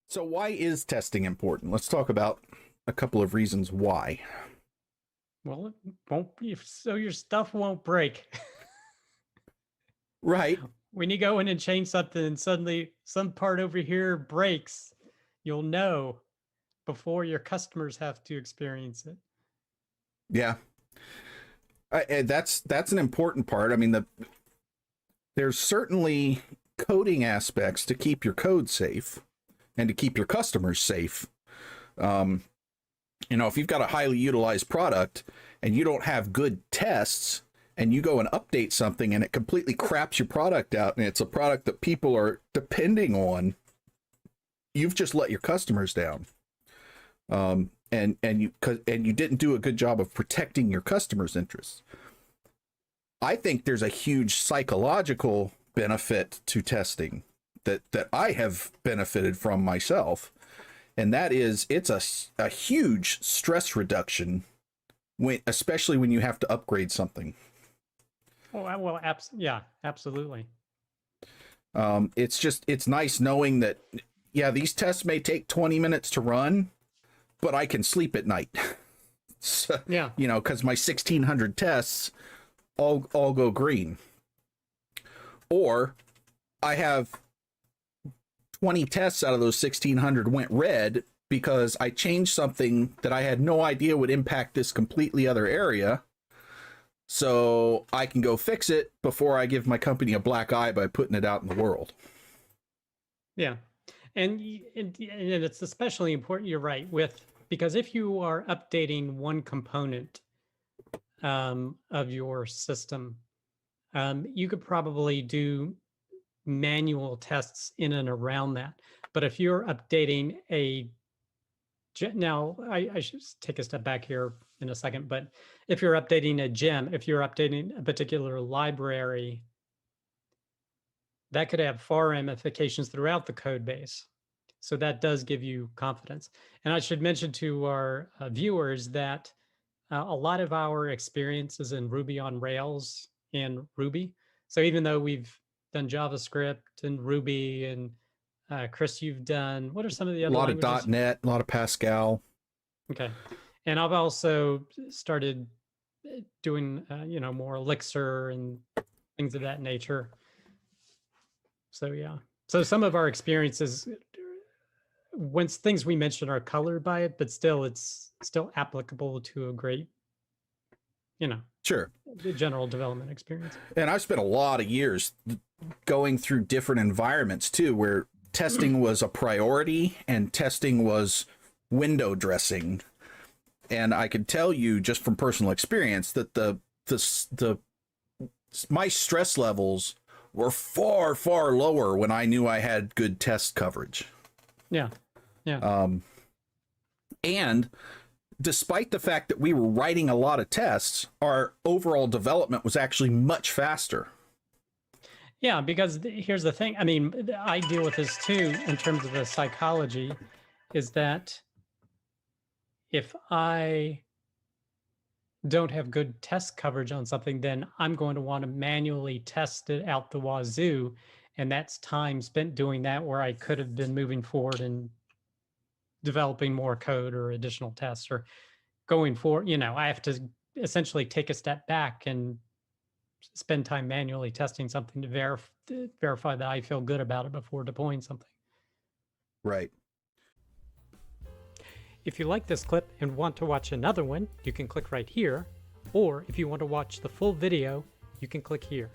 So why is testing important? Let's talk about a couple of reasons why. Well, it won't be so your stuff won't break. Right. When you go in and change something and suddenly some part over here breaks, you'll know before your customers have to experience it. Yeah. And that's an important part. I mean, there's certainly coding aspects to keep your code safe and to keep your customers safe. If you've got a highly utilized product and you don't have good tests and you go and update something and it completely craps your product out and it's a product that people are depending on, you've just let your customers down. And you didn't do a good job of protecting your customers' interests. I think there's a huge psychological benefit to testing that I have benefited from myself, and that is it's a huge stress reduction especially when you have to upgrade something. Oh, well, yeah, absolutely. It's nice knowing that, yeah, these tests may take 20 minutes to run, but I can sleep at night. So, yeah, because my 1,600 tests all go green. Or I have 20 tests out of those 1,600 went red because I changed something that I had no idea would impact this completely other area. So I can go fix it before I give my company a black eye by putting it out in the world. Yeah. And it's especially important, you're right, because if you are updating one component of your system, you could probably do manual tests in and around that. But if you're updating now I should take a step back here in a second, but if you're updating a gem, if you're updating a particular library, that could have far ramifications throughout the code base. So that does give you confidence. And I should mention to our viewers that a lot of our experience is in Ruby on Rails and Ruby. So even though we've done JavaScript and Ruby and Chris, you've done, what are some of the other languages? A lot of .NET, a lot of Pascal. Okay. And I've also started doing, more Elixir and things of that nature. So, yeah. So some of our experiences, once things we mentioned are colored by it, but still, it's still applicable to a great, sure, the general development experience. And I've spent a lot of years going through different environments too, where testing was a priority and testing was window dressing. And I can tell you just from personal experience that my stress levels were far, far lower when I knew I had good test coverage. Yeah. Yeah. And despite the fact that we were writing a lot of tests, our overall development was actually much faster. Yeah, because here's the thing. I mean, I deal with this too in terms of the psychology, is that if I don't have good test coverage on something, then I'm going to want to manually test it out the wazoo. And that's time spent doing that where I could have been moving forward and developing more code or additional tests or going forward. I have to essentially take a step back and spend time manually testing something to verify that I feel good about it before deploying something. Right. If you like this clip and want to watch another one, you can click right here. Or if you want to watch the full video, you can click here.